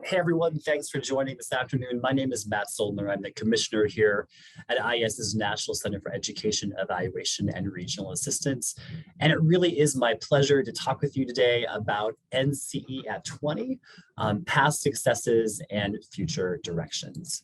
Hey everyone, thanks for joining this afternoon. My name is Matt Soldner. I'm the commissioner here at IES's National Center for Education Evaluation and Regional Assistance. And it really is my pleasure to talk with you today about NCEE at 20, past successes and future directions.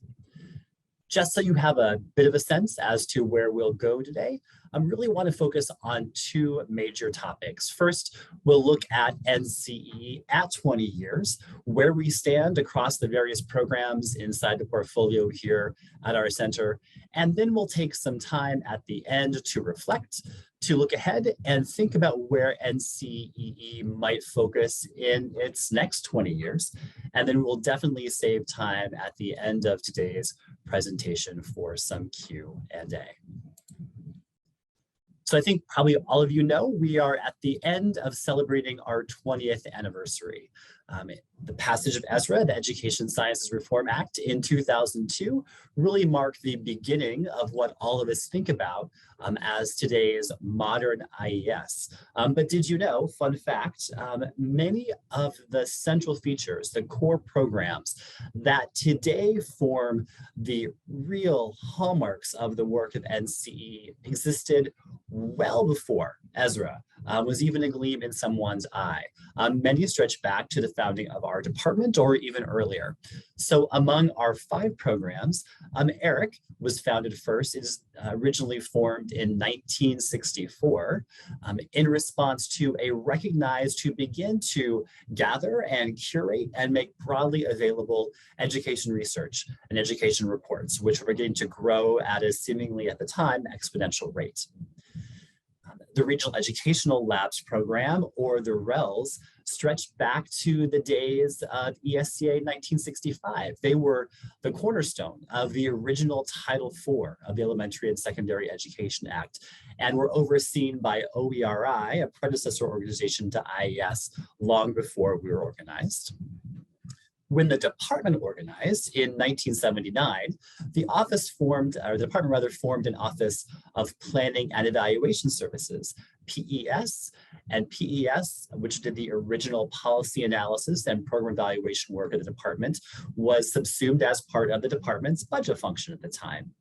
Just so you have a bit of a sense as to where we'll go today, I really want to focus on two major topics. First, we'll look at NCEE at 20 years, where we stand across the various programs inside the portfolio here at our center. And then we'll take some time at the end to reflect, to look ahead and think about where NCEE might focus in its next 20 years. And then we'll definitely save time at the end of today's presentation for some Q&A. So I think probably all of you know we are at the end of celebrating our 20th anniversary. The passage of ESRA, the Education Sciences Reform Act in 2002, really marked the beginning of what all of us think about as today's modern IES. But did you know, fun fact, many of the central features, the core programs that today form the real hallmarks of the work of NCEE existed well before ESRA was even a gleam in someone's eye. Many stretch back to the founding of our department or even earlier. So among our 5 programs, ERIC was founded first. It is originally formed in 1964 in response to a recognized to begin to gather and curate and make broadly available education research and education reports, which were beginning to grow at a seemingly at the time exponential rate. The Regional Educational Labs program, or the RELs, stretched back to the days of ESCA 1965. They were the cornerstone of the original Title IV of the Elementary and Secondary Education Act, and were overseen by OERI, a predecessor organization to IES, long before we were organized. When the department organized in 1979, the department formed an Office of Planning and Evaluation Services, PES, and PES, which did the original policy analysis and program evaluation work of the department, was subsumed as part of the department's budget function at the time.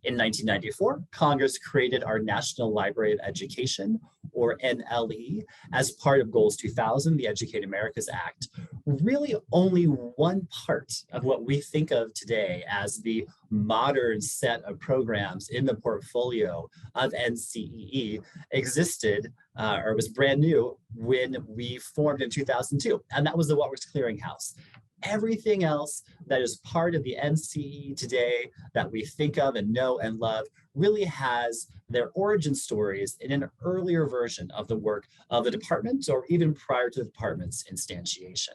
In 1994, Congress created our National Library of Education, or NLE, as part of Goals 2000, the Educate Americas Act. Really only one part of what we think of today as the modern set of programs in the portfolio of NCEE existed or was brand new when we formed in 2002, and that was the Works Clearinghouse. Everything else that is part of the NCEE today that we think of and know and love really has their origin stories in an earlier version of the work of the department or even prior to the department's instantiation.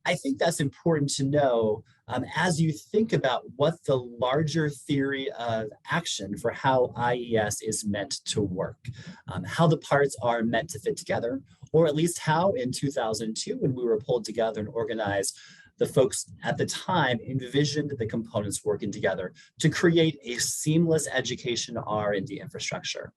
I think that's important to know as you think about what the larger theory of action for how IES is meant to work, how the parts are meant to fit together, or at least how in 2002, when we were pulled together and organized, the folks at the time envisioned the components working together to create a seamless education R&D infrastructure.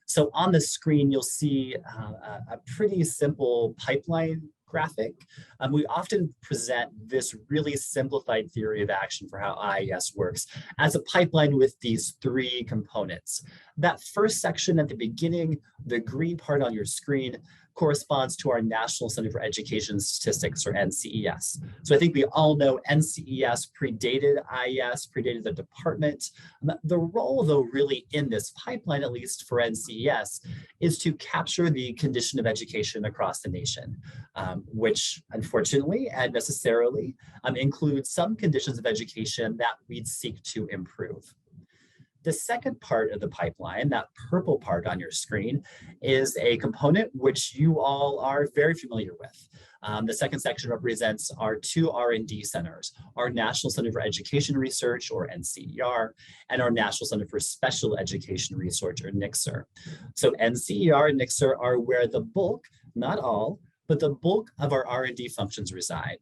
So on the screen, you'll see a pretty simple pipeline graphic. We often present this really simplified theory of action for how IES works as a pipeline with these 3 components. That first section at the beginning, the green part on your screen, corresponds to our National Center for Education Statistics, or NCES. So I think we all know NCES predated IES, predated the department. The role, though, really in this pipeline, at least for NCES, is to capture the condition of education across the nation, which unfortunately and necessarily includes some conditions of education that we'd seek to improve. The second part of the pipeline, that purple part on your screen, is a component which you all are very familiar with. The second section represents our 2 R&D centers, our National Center for Education Research, or NCER, and our National Center for Special Education Research, or NCER. So NCER and NCER are where the bulk, not all, but the bulk of our R&D functions reside.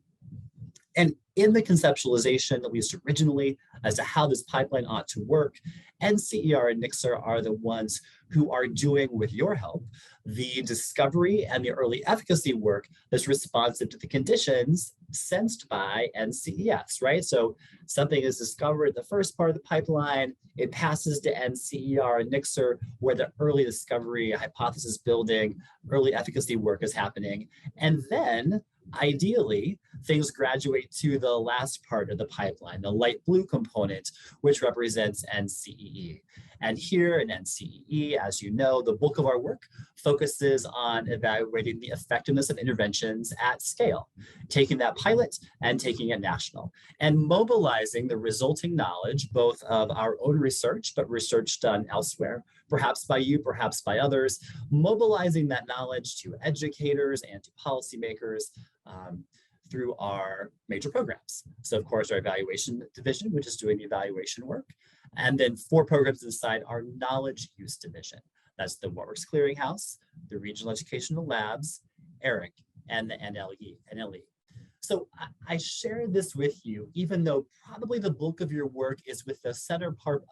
And in the conceptualization, at least originally, as to how this pipeline ought to work, NCER and NCSER are the ones who are doing, with your help, the discovery and the early efficacy work that's responsive to the conditions sensed by NCEFs, right? So something is discovered at the first part of the pipeline, it passes to NCER and NCSER, where the early discovery, hypothesis building, early efficacy work is happening. And then, ideally, things graduate to the last part of the pipeline, the light blue component, which represents NCEE. And here in NCEE, as you know, the bulk of our work focuses on evaluating the effectiveness of interventions at scale, taking that pilot and taking it national, and mobilizing the resulting knowledge, both of our own research, but research done elsewhere, perhaps by you, perhaps by others, mobilizing that knowledge to educators and to policymakers through our major programs. So of course, our evaluation division, which is doing the evaluation work, and then 4 programs inside our knowledge use division. That's the Works Clearinghouse, the Regional Educational Labs, ERIC, and the NLE. So I share this with you, even though probably the bulk of your work is with the center part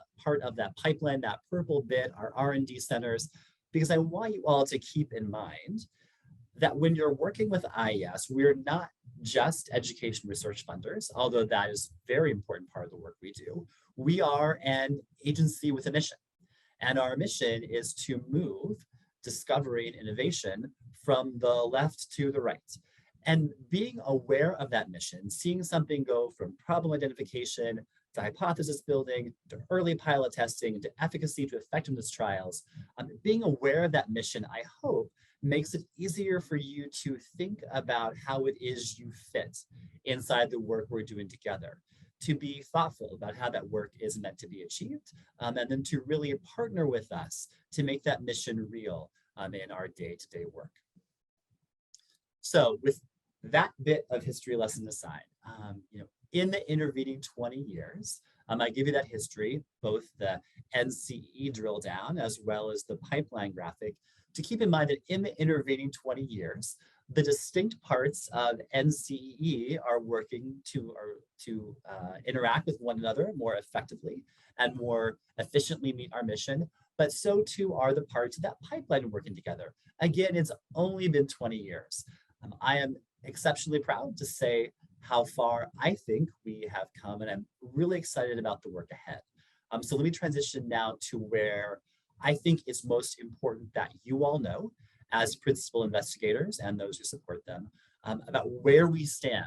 of that pipeline, that purple bit, our R&D centers, because I want you all to keep in mind that when you're working with IES, we're not just education research funders, although that is a very important part of the work we do. We are an agency with a mission, and our mission is to move discovery and innovation from the left to the right. And being aware of that mission, seeing something go from problem identification to hypothesis building, to early pilot testing, to efficacy, to effectiveness trials, being aware of that mission, I hope, makes it easier for you to think about how it is you fit inside the work we're doing together, to be thoughtful about how that work is meant to be achieved, and then to really partner with us to make that mission real in our day-to-day work. So with that bit of history lesson aside, in the intervening 20 years, I give you that history, both the NCEE drill down as well as the pipeline graphic, to keep in mind that in the intervening 20 years, the distinct parts of NCEE are working to interact with one another more effectively and more efficiently meet our mission, but so too are the parts of that pipeline working together. Again, it's only been 20 years. I am exceptionally proud to say how far I think we have come, and I'm really excited about the work ahead. So let me transition now to where I think it's most important that you all know as principal investigators and those who support them about where we stand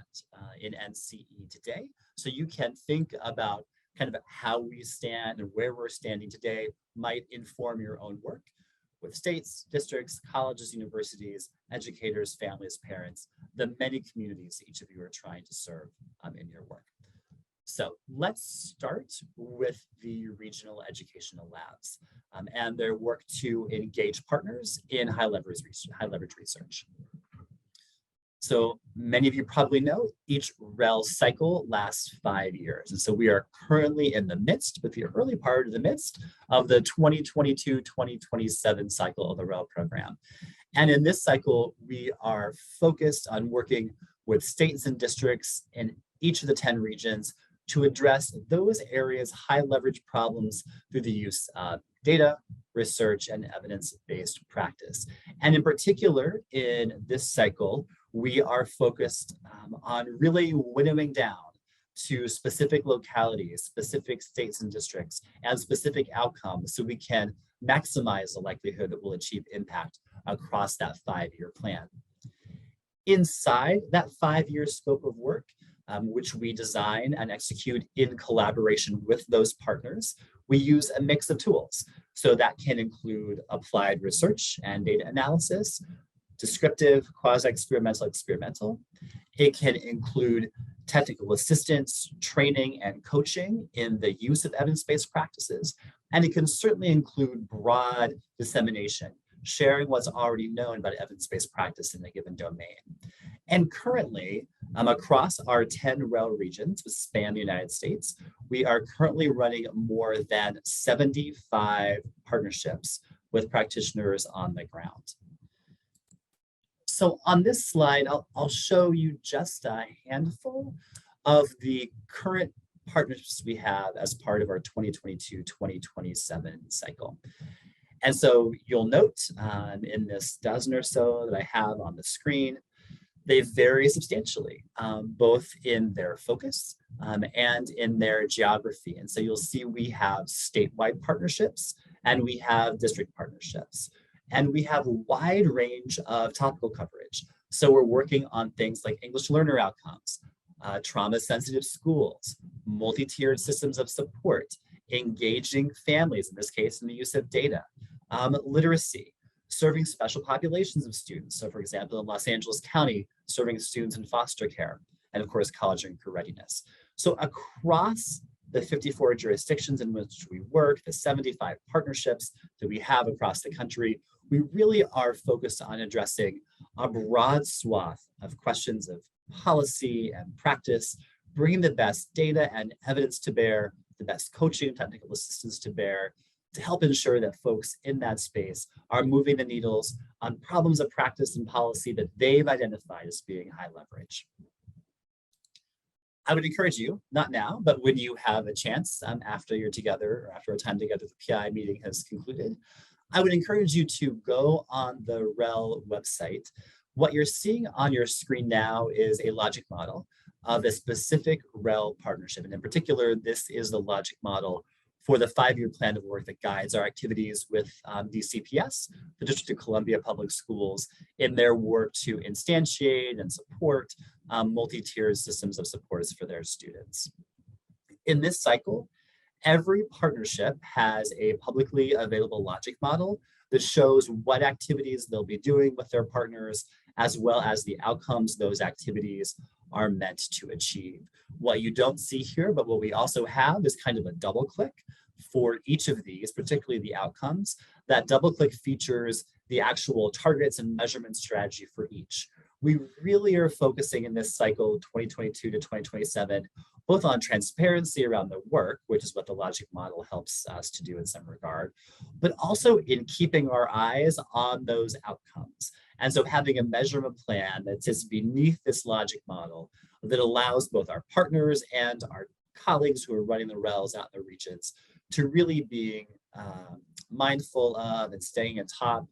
in NCEE today. So you can think about kind of how we stand and where we're standing today might inform your own work with states, districts, colleges, universities, educators, families, parents, the many communities that each of you are trying to serve in your work. So let's start with the Regional Educational Labs and their work to engage partners in high leverage research. So many of you probably know each REL cycle lasts 5 years. And so we are currently in the midst, but the early part of the midst of the 2022-2027 cycle of the REL program. And in this cycle, we are focused on working with states and districts in each of the 10 regions to address those areas, high leverage problems through the use of data, research, and evidence-based practice. And in particular, in this cycle, we are focused on really winnowing down to specific localities, specific states and districts, and specific outcomes so we can maximize the likelihood that we'll achieve impact across that 5-year plan. Inside that 5-year scope of work, which we design and execute in collaboration with those partners, we use a mix of tools. So that can include applied research and data analysis, descriptive, quasi-experimental. It can include technical assistance, training, and coaching in the use of evidence-based practices. And it can certainly include broad dissemination, sharing what's already known about evidence-based practice in a given domain. And currently, across our 10 REL regions, which span the United States, we are currently running more than 75 partnerships with practitioners on the ground. So on this slide, I'll show you just a handful of the current partnerships we have as part of our 2022-2027 cycle. And so you'll note in this dozen or so that I have on the screen, they vary substantially, both in their focus and in their geography. And so you'll see we have statewide partnerships and we have district partnerships. And we have a wide range of topical coverage. So we're working on things like English learner outcomes, trauma-sensitive schools, multi-tiered systems of support, engaging families, in this case, in the use of data, literacy, serving special populations of students. So for example, in Los Angeles County, serving students in foster care, and of course, college and career readiness. So across the 54 jurisdictions in which we work, the 75 partnerships that we have across the country, we really are focused on addressing a broad swath of questions of policy and practice, bringing the best data and evidence to bear, the best coaching and technical assistance to bear, to help ensure that folks in that space are moving the needles on problems of practice and policy that they've identified as being high leverage. I would encourage you, not now, but when you have a chance after you're together or after a time together, the PI meeting has concluded, I would encourage you to go on the REL website. What you're seeing on your screen now is a logic model of a specific REL partnership. And in particular, this is the logic model for the 5-year plan of work that guides our activities with DCPS, the District of Columbia Public Schools, in their work to instantiate and support multi-tiered systems of supports for their students. In this cycle, every partnership has a publicly available logic model that shows what activities they'll be doing with their partners, as well as the outcomes those activities are meant to achieve. What you don't see here, but what we also have is kind of a double click for each of these, particularly the outcomes. That double click features the actual targets and measurement strategy for each. We really are focusing in this cycle, 2022 to 2027, both on transparency around the work, which is what the logic model helps us to do in some regard, but also in keeping our eyes on those outcomes. And so having a measurement plan that sits beneath this logic model that allows both our partners and our colleagues who are running the RELs out in the regions to really being mindful of and staying atop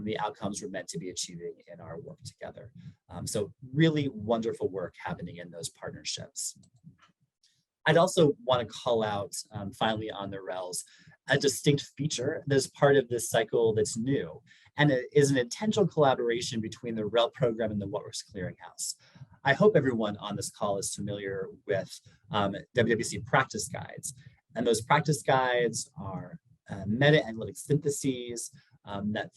the outcomes we're meant to be achieving in our work together. So really wonderful work happening in those partnerships. I'd also want to call out, finally on the RELs, a distinct feature that's part of this cycle that's new, and it is an intentional collaboration between the REL program and the Works Clearinghouse. I hope everyone on this call is familiar with WWC practice guides, and those practice guides are meta-analytic syntheses that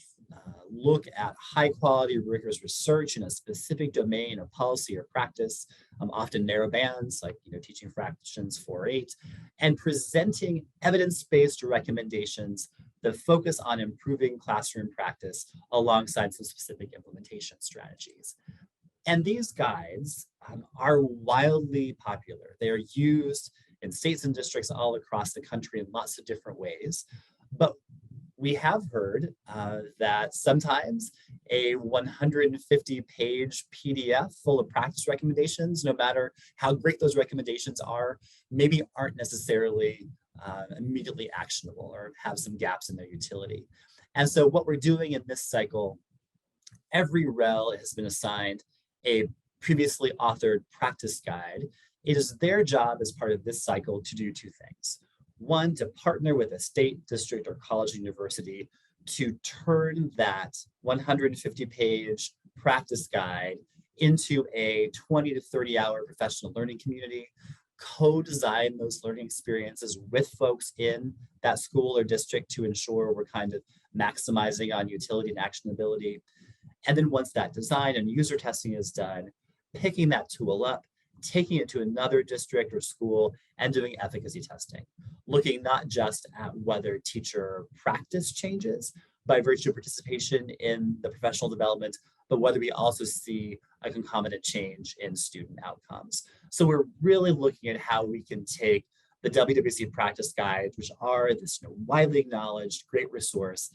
look at high quality rigorous research in a specific domain of policy or practice, often narrow bands like teaching fractions 4-8, and presenting evidence-based recommendations that focus on improving classroom practice alongside some specific implementation strategies. And these guides are wildly popular. They are used in states and districts all across the country in lots of different ways, but we have heard that sometimes a 150-page PDF full of practice recommendations, no matter how great those recommendations are, maybe aren't necessarily immediately actionable or have some gaps in their utility. And so what we're doing in this cycle, every REL has been assigned a previously authored practice guide. It is their job as part of this cycle to do two things. One, to partner with a state, district, or college university to turn that 150-page practice guide into a 20 to 30-hour professional learning community, co-design those learning experiences with folks in that school or district to ensure we're kind of maximizing on utility and actionability. And then once that design and user testing is done, picking that tool up, taking it to another district or school and doing efficacy testing, looking not just at whether teacher practice changes by virtue of participation in the professional development, but whether we also see a concomitant change in student outcomes. So we're really looking at how we can take the WWC practice guides, which are this widely acknowledged great resource,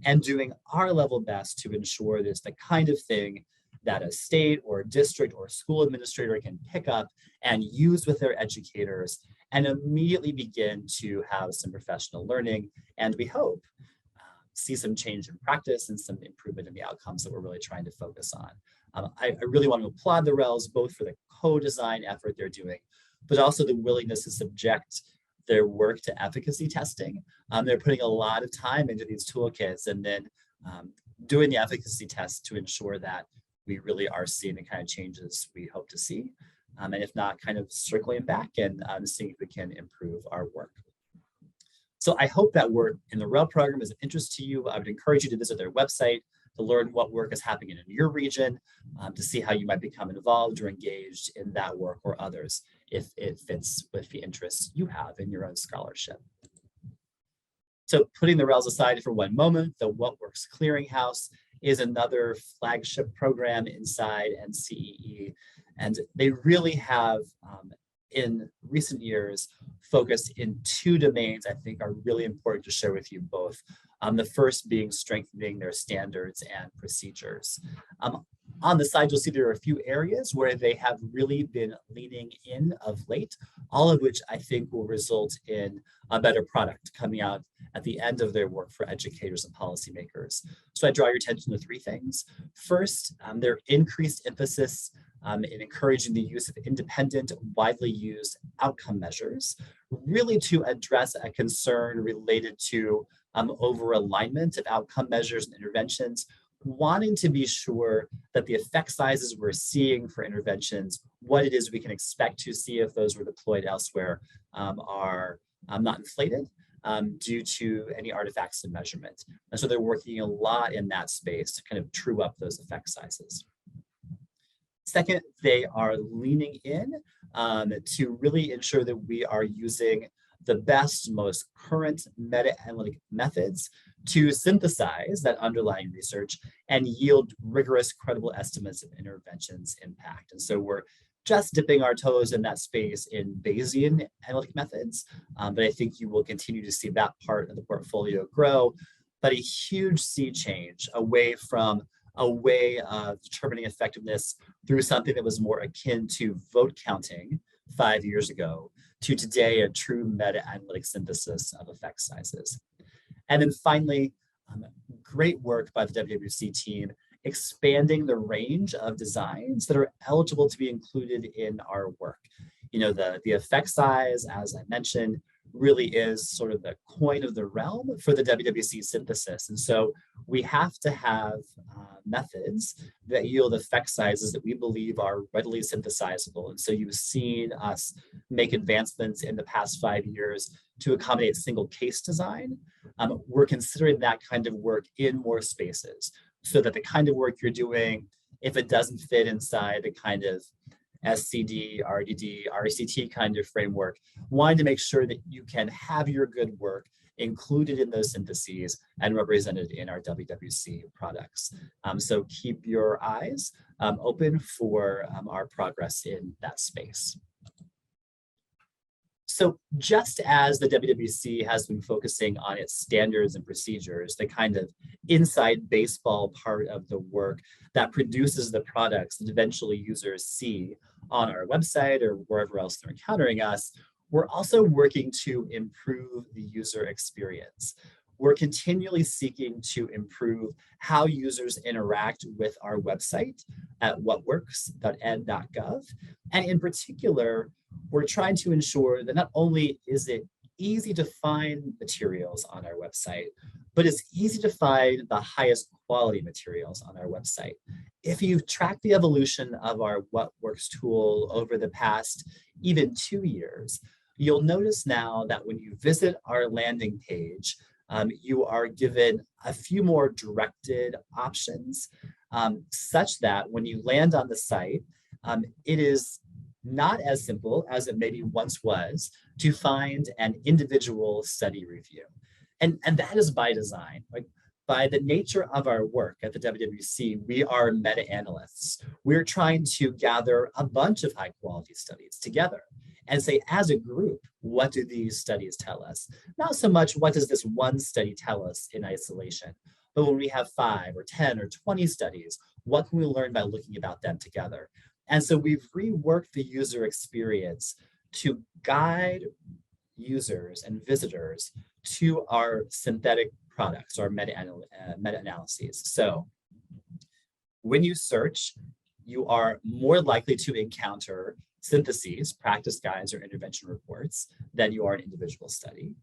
and doing our level best to ensure there's the kind of thing that a state or district or school administrator can pick up and use with their educators and immediately begin to have some professional learning, and we hope see some change in practice and some improvement in the outcomes that we're really trying to focus on. I really want to applaud the RELs both for the co-design effort they're doing, but also the willingness to subject their work to efficacy testing. They're putting a lot of time into these toolkits and then doing the efficacy tests to ensure that we really are seeing the kind of changes we hope to see. And if not, kind of circling back and seeing if we can improve our work. So I hope that work in the REL program is of interest to you. I would encourage you to visit their website to learn what work is happening in your region, to see how you might become involved or engaged in that work or others if it fits with the interests you have in your own scholarship. So putting the RELs aside for one moment, the What Works Clearinghouse is another flagship program inside NCEE. And they really have, in recent years, focused in two domains I think are really important to share with you both. The first being strengthening their standards and procedures. On the side, you'll see there are a few areas where they have really been leaning in of late, all of which I think will result in a better product coming out at the end of their work for educators and policymakers. So I draw your attention to three things. First, their increased emphasis in encouraging the use of independent, widely used outcome measures, really to address a concern related to over-alignment of outcome measures and interventions, wanting to be sure that the effect sizes we're seeing for interventions, what it is we can expect to see if those were deployed elsewhere, are not inflated due to any artifacts of measurement. And so they're working a lot in that space to kind of true up those effect sizes. Second, they are leaning in to really ensure that we are using the best, most current meta-analytic methods to synthesize that underlying research and yield rigorous, credible estimates of interventions' impact. And so we're just dipping our toes in that space in Bayesian analytic methods, but I think you will continue to see that part of the portfolio grow, but a huge sea change away from a way of determining effectiveness through something that was more akin to vote counting 5 years ago to today, a true meta-analytic synthesis of effect sizes. And then finally, great work by the WWC team expanding the range of designs that are eligible to be included in our work. You know, the effect size, as I mentioned, really is sort of the coin of the realm for the WWC synthesis. And so we have to have methods that yield effect sizes that we believe are readily synthesizable. And so you've seen us make advancements in the past 5 years to accommodate single case design. We're considering that kind of work in more spaces so that the kind of work you're doing, if it doesn't fit inside the kind of SCD, RDD, RCT kind of framework, wanting to make sure that you can have your good work included in those syntheses and represented in our WWC products. So keep your eyes open for our progress in that space. So just as the WWC has been focusing on its standards and procedures, the kind of inside baseball part of the work that produces the products that eventually users see on our website or wherever else they're encountering us, we're also working to improve the user experience. We're continually seeking to improve how users interact with our website at whatworks.ed.gov. And in particular, we're trying to ensure that not only is it easy to find materials on our website, but it's easy to find the highest quality materials on our website. If you've tracked the evolution of our What Works tool over the past even 2 years, you'll notice now that when you visit our landing page, you are given a few more directed options, such that when you land on the site, it is not as simple as it maybe once was to find an individual study review. And that is by design. Like, by the nature of our work at the WWC, we are meta-analysts. We're trying to gather a bunch of high quality studies together and say, as a group, what do these studies tell us? Not so much what does this one study tell us in isolation, But when we have 5 or 10 or 20 studies, what can we learn by looking about them together? And so we've reworked the user experience to guide users and visitors to our synthetic products, our meta-analyses. So when you search, you are more likely to encounter syntheses, practice guides, or intervention reports than you are an individual study.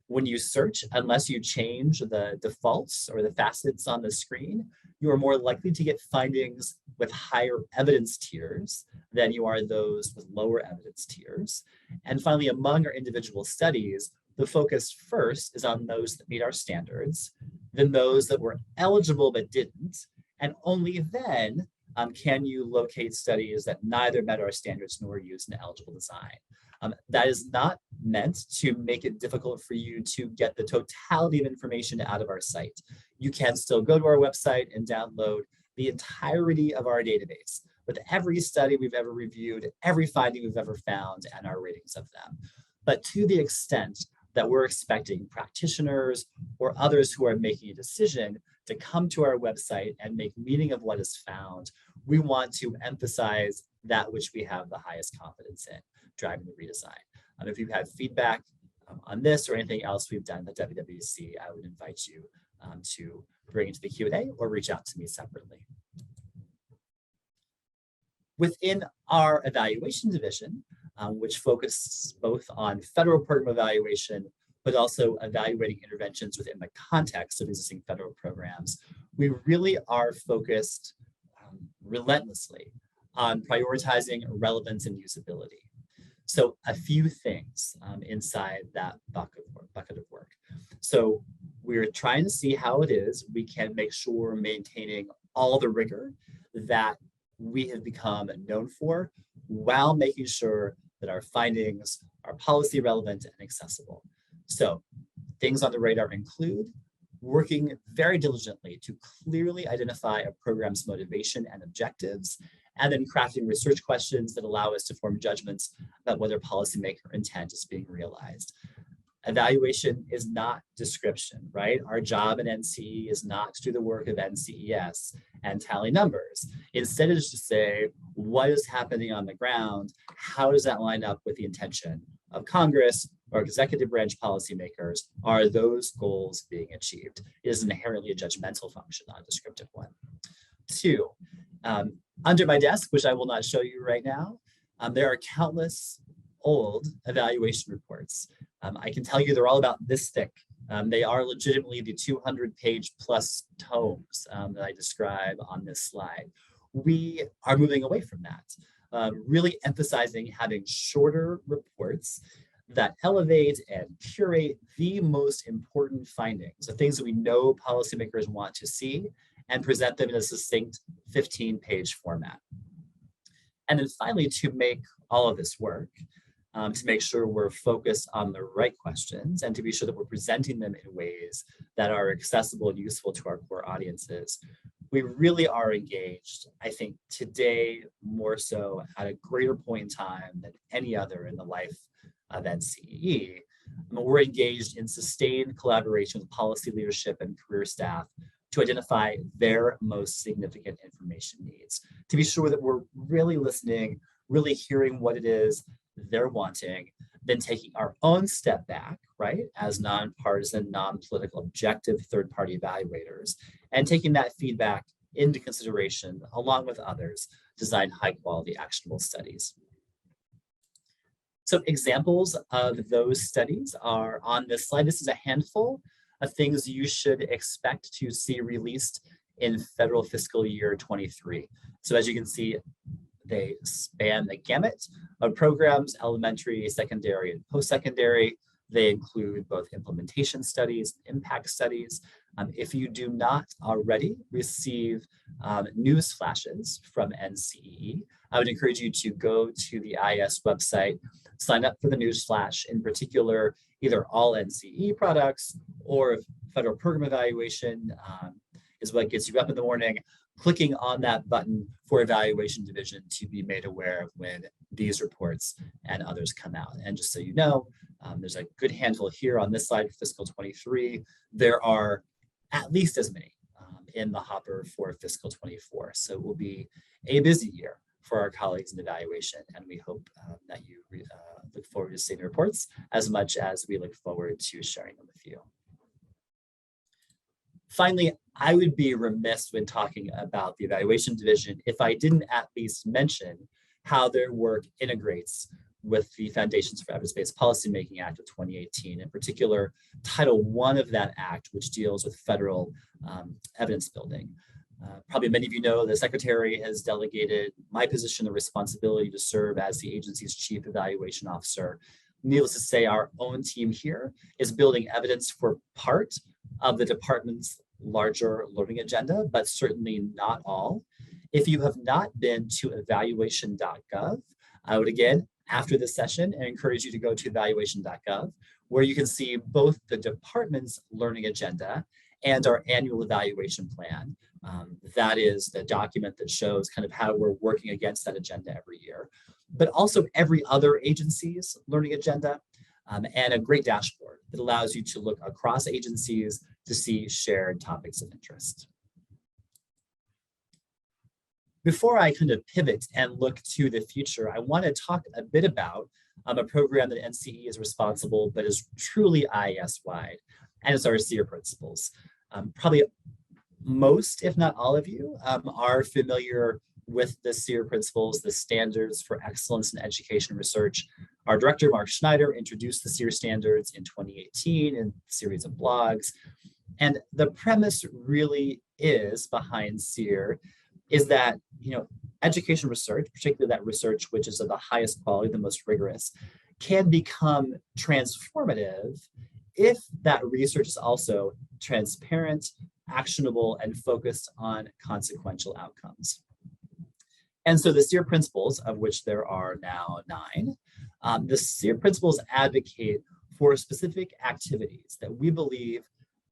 When you search, unless you change the defaults or the facets on the screen, you are more likely to get findings with higher evidence tiers than you are those with lower evidence tiers. And finally, among our individual studies, the focus first is on those that meet our standards, then those that were eligible but didn't, and only then can you locate studies that neither met our standards nor used an eligible design. That is not meant to make it difficult for you to get the totality of information out of our site. You can still go to our website and download the entirety of our database with every study we've ever reviewed, every finding we've ever found, and our ratings of them. But to the extent that we're expecting practitioners or others who are making a decision to come to our website and make meaning of what is found, we want to emphasize that which we have the highest confidence in, driving the redesign. If you have feedback on this or anything else we've done at WWC, I would invite you to bring it to the Q&A or reach out to me separately. Within our evaluation division, which focuses both on federal program evaluation, but also evaluating interventions within the context of existing federal programs, we really are focused relentlessly on prioritizing relevance and usability. So a few things inside that bucket of work. So we're trying to see how it is we can make sure we're maintaining all the rigor that we have become known for, while making sure that our findings are policy relevant and accessible. So things on the radar include working very diligently to clearly identify a program's motivation and objectives, and then crafting research questions that allow us to form judgments about whether policymaker intent is being realized. Evaluation is not description, right? Our job at NCEE is not to do the work of NCES and tally numbers. Instead, it's to say, what is happening on the ground? How does that line up with the intention of Congress or executive branch policymakers? Are those goals being achieved? It is inherently a judgmental function, not a descriptive one. 2, under my desk, which I will not show you right now, there are countless old evaluation reports. I can tell you they're all about this thick. They are legitimately the 200-page plus tomes that I describe on this slide. We are moving away from that, really emphasizing having shorter reports that elevate and curate the most important findings, the things that we know policymakers want to see, and present them in a succinct 15-page format. And then finally, to make all of this work, to make sure we're focused on the right questions and to be sure that we're presenting them in ways that are accessible and useful to our core audiences, we really are engaged, I think today more so at a greater point in time than any other in the life of NCEE. We're engaged in sustained collaboration with policy leadership and career staff to identify their most significant information needs, to be sure that we're really listening, really hearing what it is they're wanting, then taking our own step back, right, as nonpartisan, non-political, objective third-party evaluators, and taking that feedback into consideration along with others, design high-quality, actionable studies. So examples of those studies are on this slide. This is a handful of things you should expect to see released in federal fiscal year 23. So as you can see, they span the gamut of programs, elementary, secondary, and post-secondary. They include both implementation studies, impact studies. If you do not already receive news flashes from NCEE, I would encourage you to go to the IS website, sign up for the news flash, in particular, either all NCEE products or federal program evaluation is what gets you up in the morning. Clicking on that button for evaluation division to be made aware of when these reports and others come out. And just so you know, there's a good handful here on this slide for fiscal 23. There are at least as many, in the hopper for fiscal 24. So it will be a busy year for our colleagues in evaluation, and we hope that you look forward to seeing the reports as much as we look forward to sharing them with you. Finally, I would be remiss when talking about the evaluation division if I didn't at least mention how their work integrates with the Foundations for Evidence-Based Policymaking Act of 2018, in particular, Title I of that act, which deals with federal evidence building. Probably many of you know the Secretary has delegated my position the responsibility to serve as the agency's Chief Evaluation Officer. Needless to say, our own team here is building evidence for part of the department's larger learning agenda, but certainly not all. If you have not been to evaluation.gov, I would again, after this session, encourage you to go to evaluation.gov, where you can see both the department's learning agenda and our annual evaluation plan. That is the document that shows kind of how we're working against that agenda every year, but also every other agency's learning agenda, and a great dashboard that allows you to look across agencies to see shared topics of interest. Before I kind of pivot and look to the future, I want to talk a bit about a program that NCEE is responsible, but is truly IES-wide, and it's our SEER principles. Probably most, if not all of you, are familiar with the SEER principles, the standards for excellence in education research. Our director, Mark Schneider, introduced the SEER standards in 2018 in a series of blogs. And the premise really is behind SEER is that, education research, particularly that research which is of the highest quality, the most rigorous, can become transformative if that research is also transparent, actionable, and focused on consequential outcomes. And so the SEER principles, of which there are now 9, the SEER principles advocate for specific activities that we believe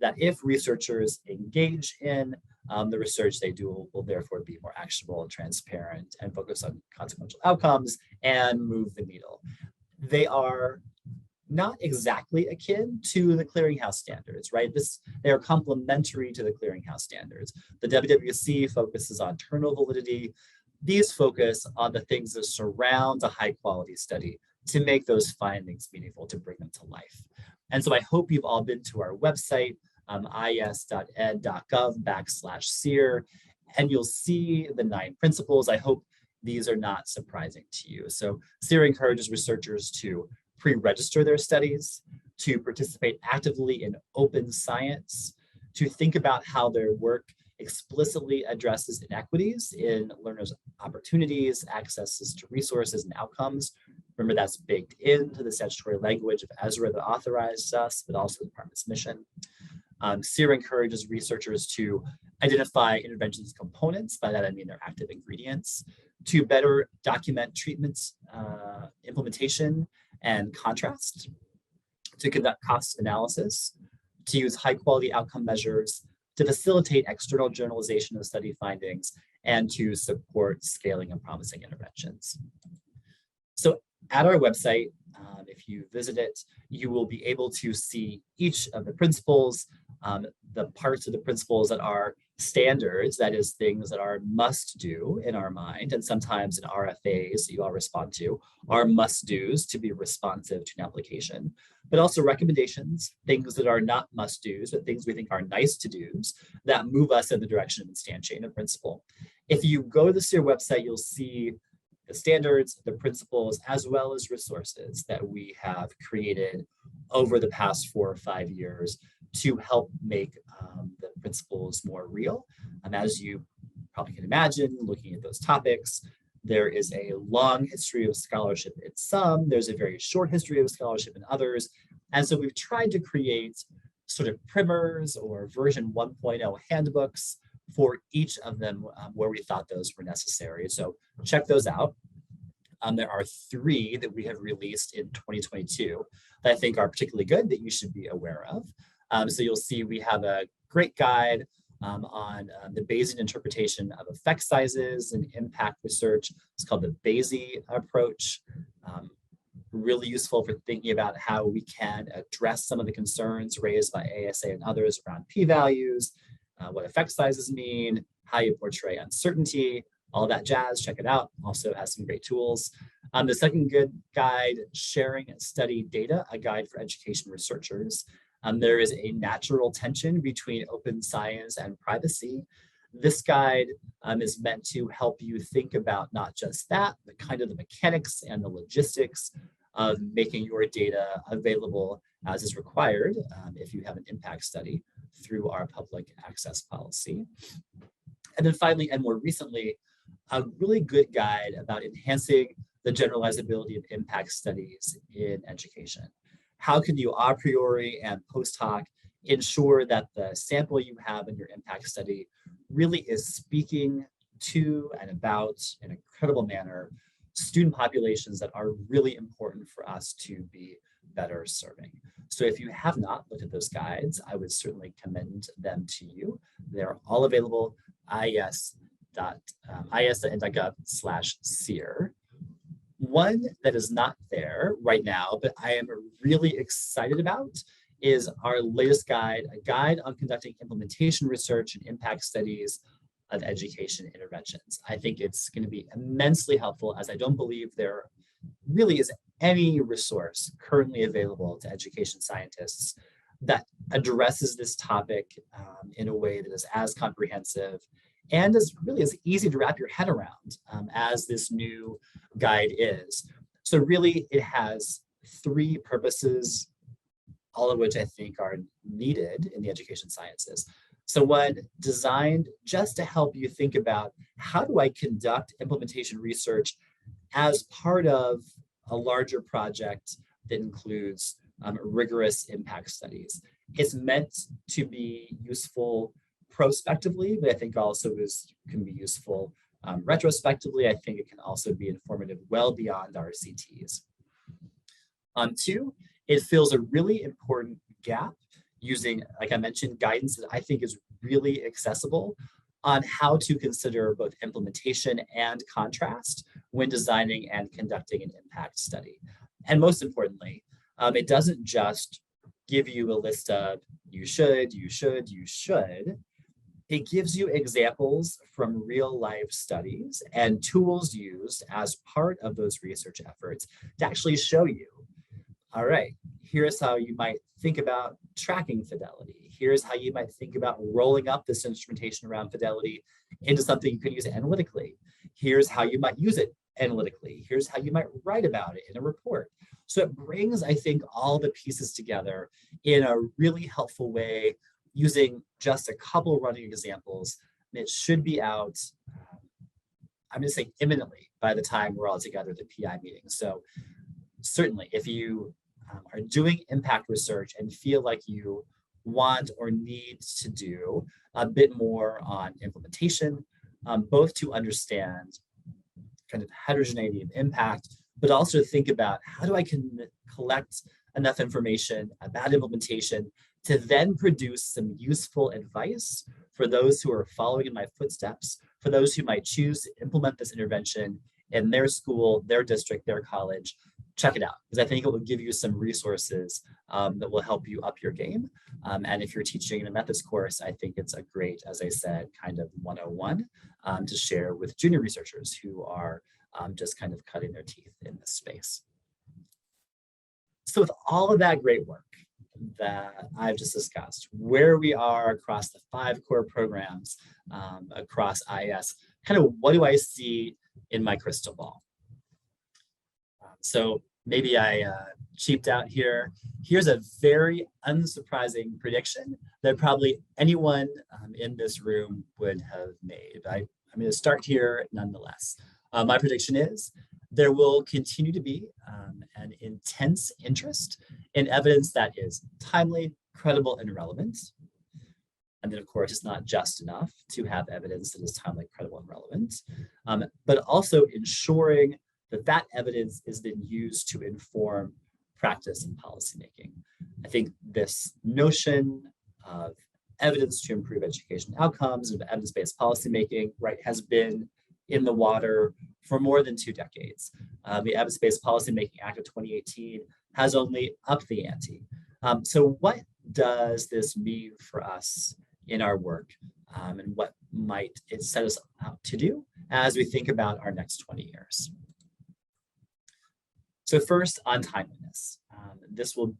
that if researchers engage in, the research they do will therefore be more actionable and transparent and focus on consequential outcomes and move the needle. They are not exactly akin to the clearinghouse standards, right? They are complementary to the clearinghouse standards. The WWC focuses on terminal validity. These focus on the things that surround a high quality study to make those findings meaningful, to bring them to life. And so I hope you've all been to our website, ies.ed.gov/SEER, and you'll see the 9 principles. I hope these are not surprising to you. So SEER encourages researchers to pre-register their studies, to participate actively in open science, to think about how their work explicitly addresses inequities in learners' opportunities, accesses to resources, and outcomes. Remember, that's baked into the statutory language of ESRA that authorized us, but also the department's mission. SEER encourages researchers to identify interventions components, by that I mean their active ingredients, to better document treatments, implementation, and contrast, to conduct cost analysis, to use high quality outcome measures, to facilitate external journalization of study findings, and to support scaling and promising interventions. So at our website, if you visit it, you will be able to see each of the principles, the parts of the principles that are standards, that is things that are must do in our mind, and sometimes in RFAs that you all respond to, are must do's to be responsive to an application, but also recommendations, things that are not must do's, but things we think are nice to do's that move us in the direction of instantiating a principle. If you go to the SEER website, you'll see the standards, the principles, as well as resources that we have created over the past 4 or 5 years to help make the principles more real. As you probably can imagine, looking at those topics, there is a long history of scholarship in some, there's a very short history of scholarship in others. And so we've tried to create sort of primers or version 1.0 handbooks for each of them where we thought those were necessary. So check those out. There are 3 that we have released in 2022 that I think are particularly good that you should be aware of. So you'll see we have a great guide on the Bayesian interpretation of effect sizes and impact research. It's called the Bayesian approach. Really useful for thinking about how we can address some of the concerns raised by ASA and others around p-values. what effect sizes mean, how you portray uncertainty, all that jazz. Check it out. Also has some great tools. The second good guide, Sharing Study Data, a guide for education researchers. There is a natural tension between open science and privacy. This guide is meant to help you think about not just that, but kind of the mechanics and the logistics of making your data available as is required if you have an impact study through our public access policy. And then finally, and more recently, a really good guide about enhancing the generalizability of impact studies in education. How can you a priori and post hoc ensure that the sample you have in your impact study really is speaking to and about, in a credible manner, student populations that are really important for us to be better serving. So if you have not looked at those guides, I would certainly commend them to you. They're all available, is.ed.gov/SEER. One that is not there right now, but I am really excited about, is our latest guide, a guide on conducting implementation research and impact studies of education interventions. I think it's going to be immensely helpful, as I don't believe there really is any resource currently available to education scientists that addresses this topic in a way that is as comprehensive and is really as easy to wrap your head around as this new guide is. So really, it has three purposes, all of which I think are needed in the education sciences. So one, designed just to help you think about, how do I conduct implementation research as part of a larger project that includes rigorous impact studies. It's meant to be useful prospectively, but I think also can be useful retrospectively. I think it can also be informative well beyond our CTs. Two, it fills a really important gap using, like I mentioned, guidance that I think is really accessible on how to consider both implementation and contrast when designing and conducting an impact study. And most importantly, it doesn't just give you a list of you should. It gives you examples from real life studies and tools used as part of those research efforts to actually show you, all right, here's how you might think about tracking fidelity. Here's how you might think about rolling up this instrumentation around fidelity into something you can use analytically. Here's how you might use it analytically. Here's how you might write about it in a report. So it brings, I think, all the pieces together in a really helpful way using just a couple running examples. And it should be out, I'm going to say imminently, by the time we're all together at the PI meeting. So certainly, if you are doing impact research and feel like you want or need to do a bit more on implementation, both to understand kind of heterogeneity of impact, but also think about, how do I collect enough information about implementation to then produce some useful advice for those who are following in my footsteps, for those who might choose to implement this intervention in their school, their district, their college. Check it out, because I think it will give you some resources that will help you up your game. And if you're teaching in a methods course, I think it's a great, as I said, kind of 101 to share with junior researchers who are just kind of cutting their teeth in this space. So with all of that great work that I've just discussed, where we are across the 5 core programs across IS, kind of what do I see in my crystal ball? So maybe I cheaped out here. Here's a very unsurprising prediction that probably anyone in this room would have made. I'm going to start here nonetheless. My prediction is there will continue to be an intense interest in evidence that is timely, credible, and relevant. And then, of course, it's not just enough to have evidence that is timely, credible, and relevant, but also ensuring that evidence is then used to inform practice and policymaking. I think this notion of evidence to improve education outcomes and evidence-based policymaking, right, has been in the water for more than 2 decades. The Evidence-Based Policymaking Act of 2018 has only upped the ante. So what does this mean for us in our work and what might it set us out to do as we think about our next 20 years. So first, on timeliness. This will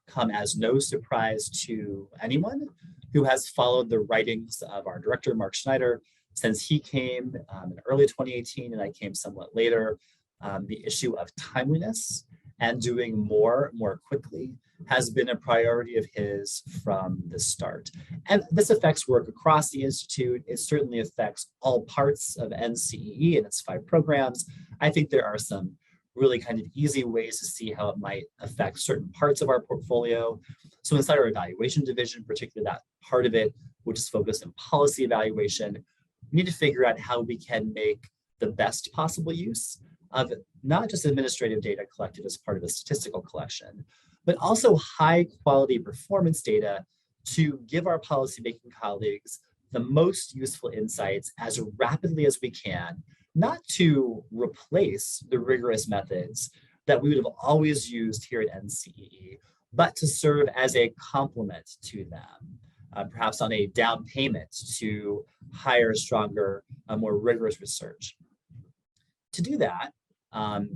come as no surprise to anyone who has followed the writings of our director, Mark Schneider, since he came in early 2018 and I came somewhat later. The issue of timeliness and doing more quickly has been a priority of his from the start. And this affects work across the Institute. It certainly affects all parts of NCEE and its 5 programs. I think there are some really kind of easy ways to see how it might affect certain parts of our portfolio. So inside our evaluation division, particularly that part of it, which is focused on policy evaluation, we need to figure out how we can make the best possible use of not just administrative data collected as part of a statistical collection, but also high quality performance data to give our policymaking colleagues the most useful insights as rapidly as we can, not to replace the rigorous methods that we would have always used here at NCEE, but to serve as a complement to them, perhaps on a down payment to higher, stronger, more rigorous research. To do that,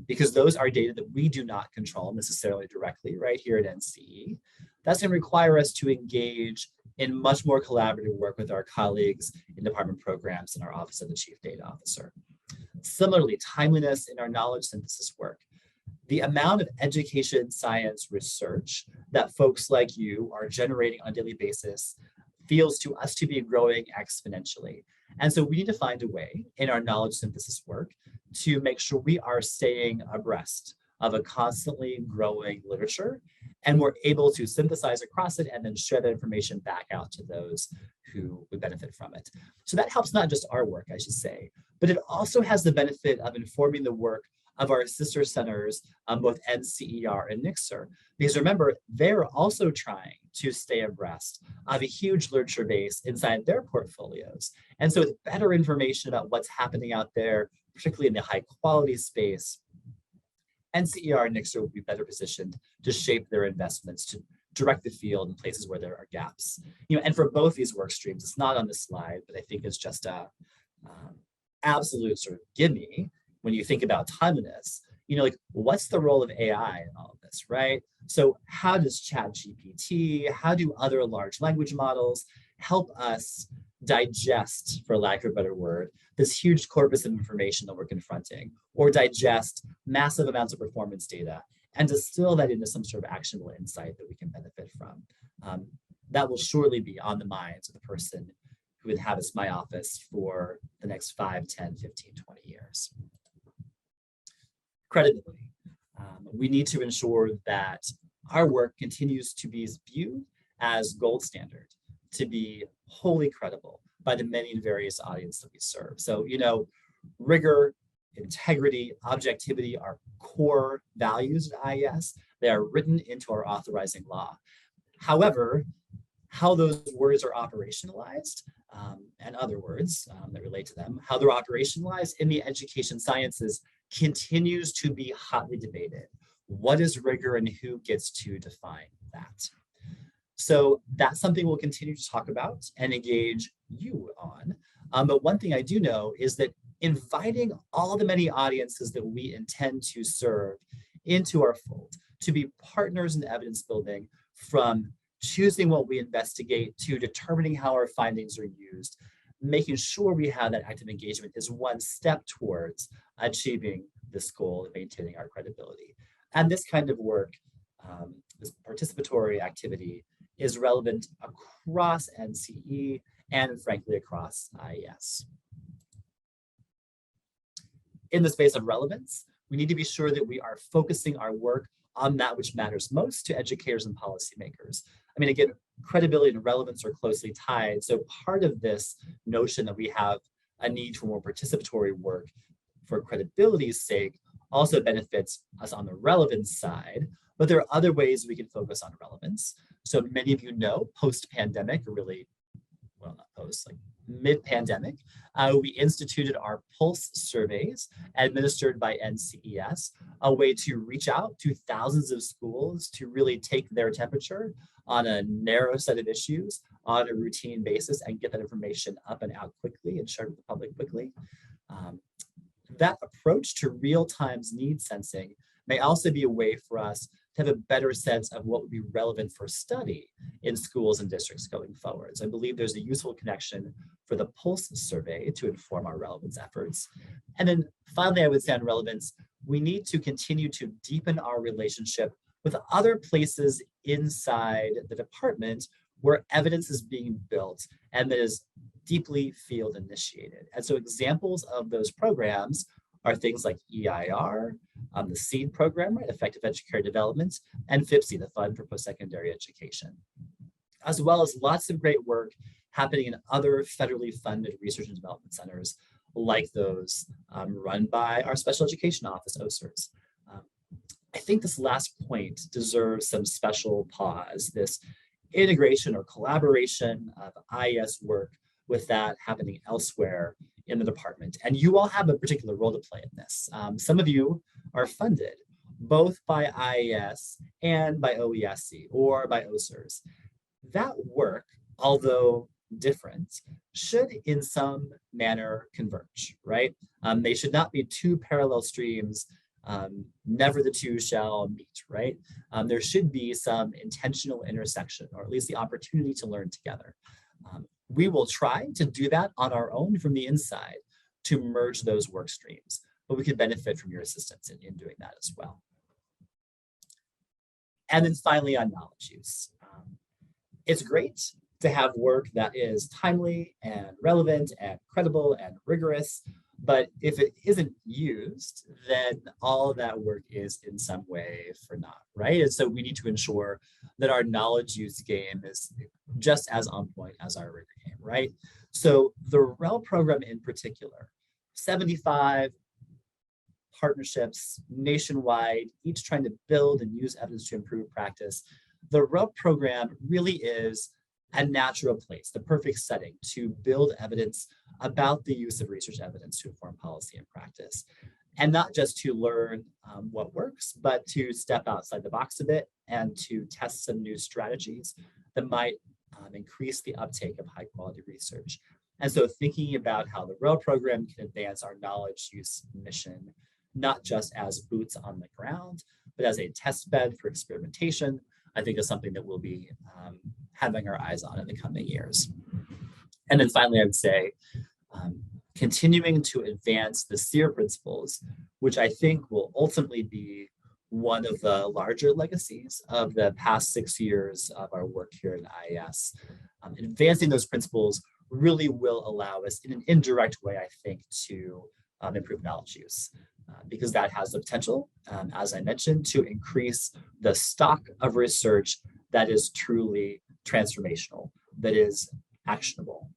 because those are data that we do not control necessarily directly right here at NCEE, that's going to require us to engage in much more collaborative work with our colleagues in department programs and our Office of the Chief Data Officer. Similarly, timeliness in our knowledge synthesis work. The amount of education science research that folks like you are generating on a daily basis feels to us to be growing exponentially. And so we need to find a way in our knowledge synthesis work to make sure we are staying abreast of a constantly growing literature, and we're able to synthesize across it and then share that information back out to those who would benefit from it. So that helps not just our work, I should say, but it also has the benefit of informing the work of our sister centers, both NCER and NCER. Because remember, they're also trying to stay abreast of a huge literature base inside their portfolios. And so with better information about what's happening out there, particularly in the high quality space, NCER and NCER will be better positioned to shape their investments to direct the field in places where there are gaps. And for both these work streams, it's not on the slide, but I think it's just a absolute sort of gimme when you think about timeliness. Like what's the role of AI in all of this, right? So how does ChatGPT, how do other large language models help us digest, for lack of a better word, this huge corpus of information that we're confronting, or digest massive amounts of performance data and distill that into some sort of actionable insight that we can benefit from? That will surely be on the minds of the person who would have my office for the next 5, 10, 15, 20 years. Credibility. We need to ensure that our work continues to be viewed as gold standard, to be wholly credible by the many and various audience that we serve. So, rigor, integrity, objectivity are core values at IES. They are written into our authorizing law. However, how those words are operationalized, and other words that relate to them, how they're operationalized in the education sciences continues to be hotly debated. What is rigor and who gets to define that? So that's something we'll continue to talk about and engage you on. But one thing I do know is that inviting all the many audiences that we intend to serve into our fold to be partners in evidence building, from choosing what we investigate to determining how our findings are used, making sure we have that active engagement is one step towards achieving this goal of maintaining our credibility. And this kind of work, this participatory activity, is relevant across NCE and frankly across IES. In the space of relevance, we need to be sure that we are focusing our work on that which matters most to educators and policymakers. Again, credibility and relevance are closely tied. So part of this notion that we have a need for more participatory work for credibility's sake also benefits us on the relevance side, but there are other ways we can focus on relevance. So many of you know, post-pandemic, or really, well, not post, like mid-pandemic, we instituted our pulse surveys administered by NCES, a way to reach out to thousands of schools to really take their temperature on a narrow set of issues on a routine basis and get that information up and out quickly and shared with the public quickly. That approach to real-time need sensing may also be a way for us to have a better sense of what would be relevant for study in schools and districts going forward. So I believe there's a useful connection for the Pulse survey to inform our relevance efforts. And then finally, I would say on relevance, we need to continue to deepen our relationship with other places inside the department where evidence is being built and that is deeply field initiated. And so examples of those programs are things like EIR, the SEER program, right, Effective Educator Development, and FIPSE, the Fund for Post-Secondary Education, as well as lots of great work happening in other federally funded research and development centers like those run by our Special Education Office, OSERS. I think this last point deserves some special pause, this integration or collaboration of IES work with that happening elsewhere in the department. And you all have a particular role to play in this. Some of you are funded both by IES and by OESC or by OSERS. That work, although different, should in some manner converge, right? They should not be two parallel streams. Never the two shall meet, right? There should be some intentional intersection, or at least the opportunity to learn together. We will try to do that on our own from the inside to merge those work streams, but we could benefit from your assistance in doing that as well. And then finally on knowledge use. It's great to have work that is timely and relevant and credible and rigorous, but if it isn't used, then all that work is in some way for naught, right? And so we need to ensure that our knowledge use game is just as on point as our rigor game, right? So the REL program in particular, 75 partnerships nationwide, each trying to build and use evidence to improve practice. The REL program really is a natural place, the perfect setting to build evidence about the use of research evidence to inform policy and practice. And not just to learn what works, but to step outside the box a bit and to test some new strategies that might increase the uptake of high quality research. And so thinking about how the REL program can advance our knowledge use mission, not just as boots on the ground, but as a test bed for experimentation, I think is something that we'll be having our eyes on in the coming years. And then finally, I would say, continuing to advance the SEER principles, which I think will ultimately be one of the larger legacies of the past 6 years of our work here in IES. Advancing those principles really will allow us in an indirect way, I think, to improve knowledge use. Because that has the potential, as I mentioned, to increase the stock of research that is truly transformational, that is actionable.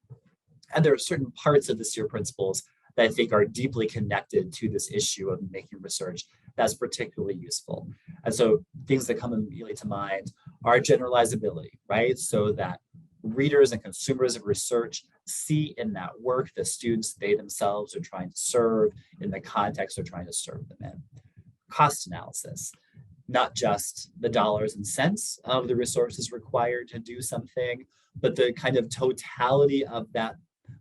And there are certain parts of the SEER principles that I think are deeply connected to this issue of making research that's particularly useful. And so things that come immediately to mind are generalizability, right? So that readers and consumers of research see in that work the students they themselves are trying to serve in the context they're trying to serve them in. Cost analysis, not just the dollars and cents of the resources required to do something, but the kind of totality of that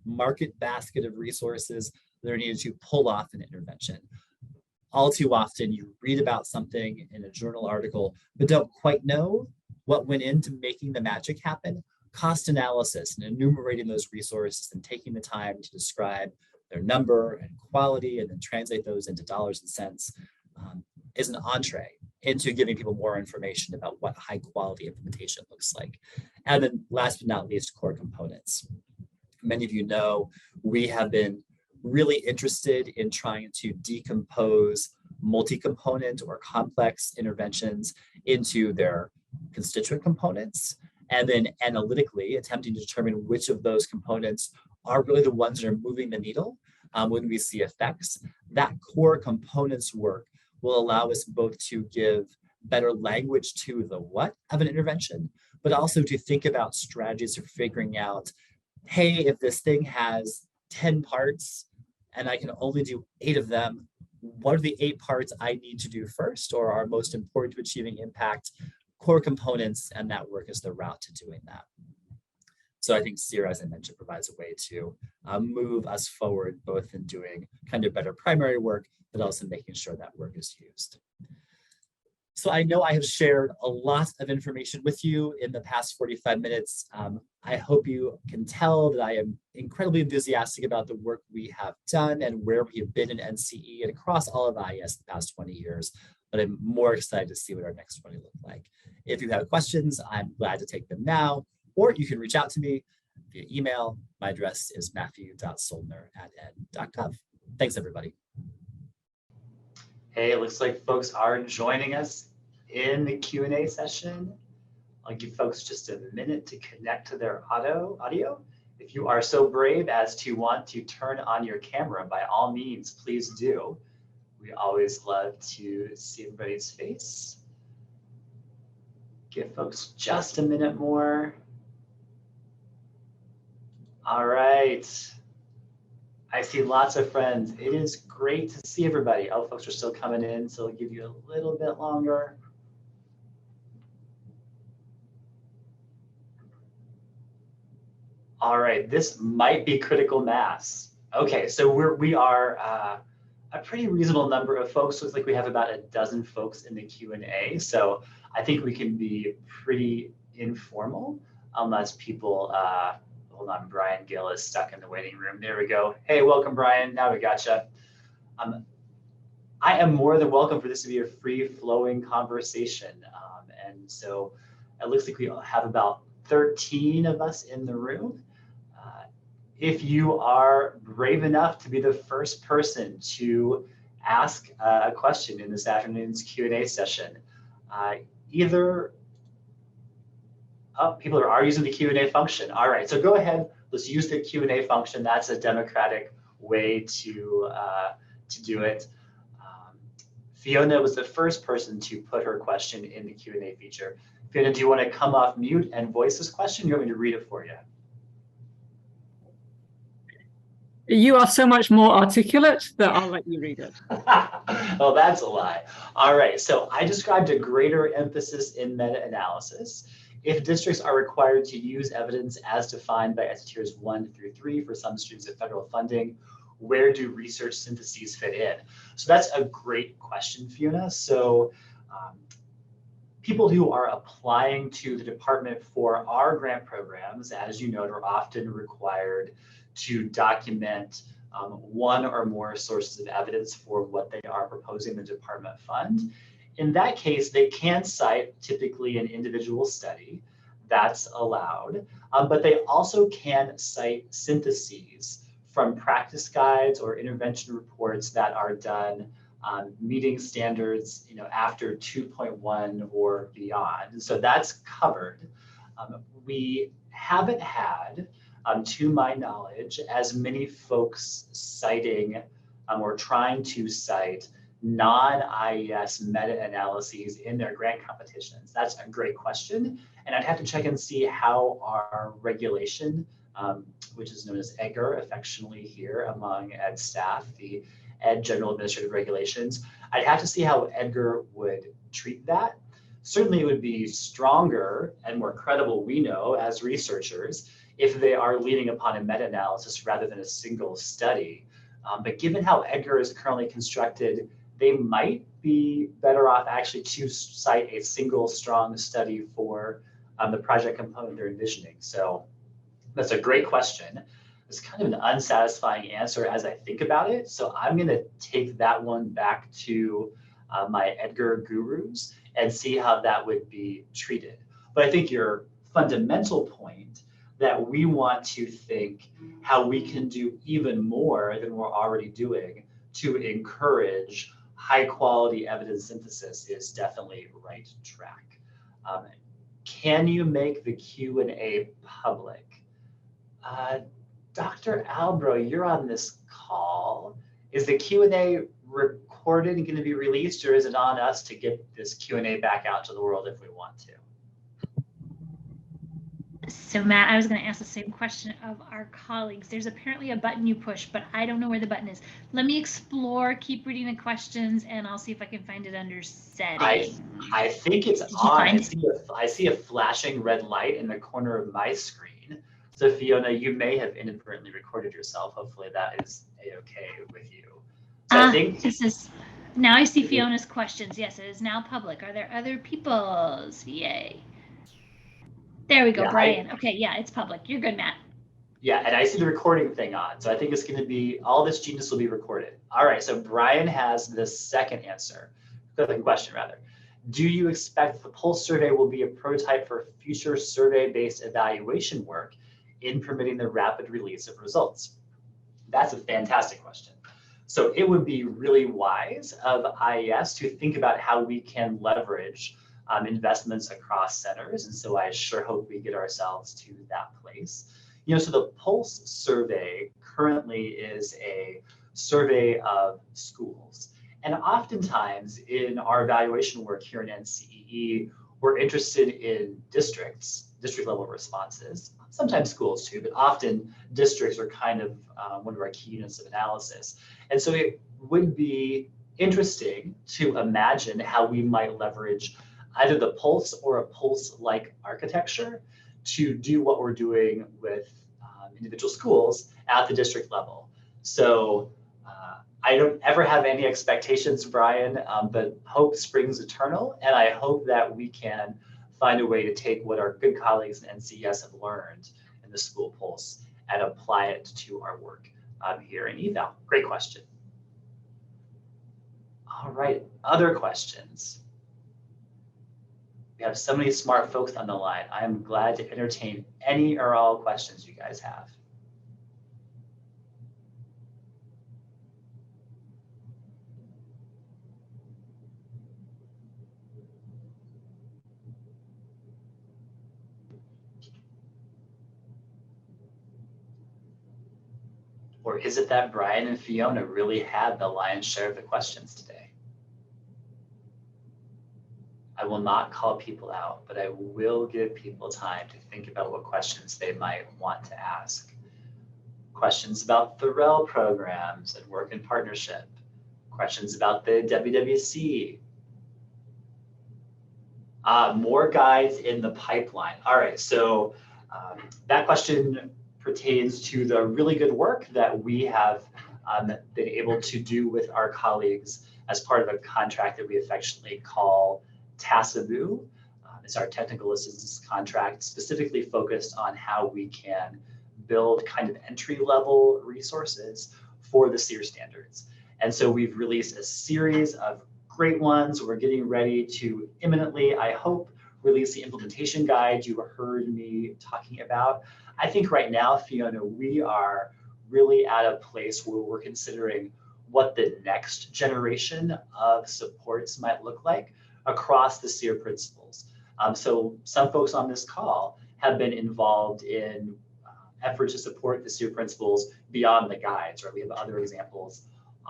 market basket of resources that are needed to pull off an intervention. All too often you read about something in a journal article, but don't quite know what went into making the magic happen. Cost analysis and enumerating those resources and taking the time to describe their number and quality and then translate those into dollars and cents is an entree into giving people more information about what high quality implementation looks like. And then last but not least, core components. Many of you know we have been really interested in trying to decompose multi-component or complex interventions into their constituent components, and then analytically attempting to determine which of those components are really the ones that are moving the needle when we see effects. That core components work will allow us both to give better language to the what of an intervention, but also to think about strategies for figuring out, hey, if this thing has 10 parts and I can only do 8 of them, what are the 8 parts I need to do first or are most important to achieving impact? Core components and that work is the route to doing that. So I think SEER, as I mentioned, provides a way to move us forward, both in doing kind of better primary work, but also making sure that work is used. So I know I have shared a lot of information with you in the past 45 minutes. I hope you can tell that I am incredibly enthusiastic about the work we have done and where we have been in NCEE and across all of IES the past 20 years, but I'm more excited to see what our next 20 look like. If you have questions, I'm glad to take them now, or you can reach out to me via email. My address is matthew.soldner@ed.gov. Thanks, everybody. Hey, it looks like folks are joining us in the Q&A session. I'll give folks just a minute to connect to their audio. If you are so brave as to want to turn on your camera, by all means, please do. We always love to see everybody's face. Give folks just a minute more. All right. I see lots of friends. It is great to see everybody. Oh, folks are still coming in, so I'll give you a little bit longer. All right, this might be critical mass. Okay, so we are a pretty reasonable number of folks. Looks like we have about a dozen folks in the Q&A. So I think we can be pretty informal unless people, hold on, Brian Gill is stuck in the waiting room. There we go. Hey, welcome, Brian. Now we gotcha. I am more than welcome for this to be a free-flowing conversation. And so it looks like we have about 13 of us in the room. If you are brave enough to be the first person to ask a question in this afternoon's Q&A session, people are using the Q&A function. All right, so go ahead, let's use the Q&A function. That's a democratic way to do it. Fiona was the first person to put her question in the Q&A feature. Fiona, do you want to come off mute and voice this question? You want me to read it for you? You are so much more articulate that I'll let you read it. Oh, that's a lie. All right, so I described a greater emphasis in meta-analysis. If districts are required to use evidence as defined by SEER tiers 1 through 3 for some streams of federal funding, where do research syntheses fit in? So that's a great question, Fiona. So people who are applying to the department for our grant programs, as you know, are often required to document one or more sources of evidence for what they are proposing the department fund. In that case, they can cite typically an individual study. That's allowed, but they also can cite syntheses from practice guides or intervention reports that are done meeting standards, after 2.1 or beyond. And so that's covered. We haven't had, to my knowledge, as many folks citing or trying to cite non-IES meta-analyses in their grant competitions. That's a great question. And I'd have to check and see how our regulation, which is known as EDGAR affectionately here among Ed staff, the Ed General Administrative Regulations. I'd have to see how EDGAR would treat that. Certainly it would be stronger and more credible, we know, as researchers, if they are leaning upon a meta-analysis rather than a single study. But given how EDGAR is currently constructed, they might be better off actually to cite a single strong study for the project component they're envisioning. So that's a great question. It's kind of an unsatisfying answer as I think about it. So I'm going to take that one back to my EDGAR gurus and see how that would be treated. But I think your fundamental point that we want to think how we can do even more than we're already doing to encourage high quality evidence synthesis is definitely right track. Can you make the Q&A public? Dr. Albro, you're on this call. Is the Q&A recorded and going to be released, or is it on us to get this Q&A back out to the world if we want to? So Matt, I was going to ask the same question of our colleagues. There's apparently a button you push, but I don't know where the button is. Let me explore, keep reading the questions, and I'll see if I can find it under settings. I think it's on. I see a flashing red light in the corner of my screen. So Fiona, you may have inadvertently recorded yourself. Hopefully that is a-okay with you. So I think this is, now I see Fiona's questions. Yes, it is now public. Are there other people's? Yay. There we go, Yeah, Brian. Okay, yeah, it's public. You're good, Matt. Yeah, and I see the recording thing on. So I think it's going to be, all this genius will be recorded. All right, so Brian has the second answer, the question rather. Do you expect the pulse survey will be a prototype for future survey-based evaluation work in permitting the rapid release of results? That's a fantastic question. So it would be really wise of IES to think about how we can leverage investments across centers. And so I sure hope we get ourselves to that place. So the Pulse survey currently is a survey of schools. And oftentimes in our evaluation work here in NCEE, we're interested in district level responses, sometimes schools too, but often districts are kind of one of our key units of analysis. And so it would be interesting to imagine how we might leverage either the Pulse or a Pulse-like architecture to do what we're doing with individual schools at the district level. So I don't ever have any expectations, Brian, but hope springs eternal. And I hope that we can find a way to take what our good colleagues in NCES have learned in the School Pulse and apply it to our work here in eval. Great question. All right, other questions? We have so many smart folks on the line. I am glad to entertain any or all questions you guys have. Or is it that Brian and Fiona really had the lion's share of the questions today? I will not call people out, but I will give people time to think about what questions they might want to ask. Questions about the REL programs and work in partnership. Questions about the WWC. More guides in the pipeline. All right, so that question pertains to the really good work that we have been able to do with our colleagues as part of a contract that we affectionately call TASABU. It's our technical assistance contract, specifically focused on how we can build kind of entry-level resources for the SEER standards. And so we've released a series of great ones. We're getting ready to imminently, I hope, release the implementation guide you heard me talking about. I think right now, Fiona, we are really at a place where we're considering what the next generation of supports might look like across the SEER principles. So some folks on this call have been involved in efforts to support the SEER principles beyond the guides, right? We have other examples,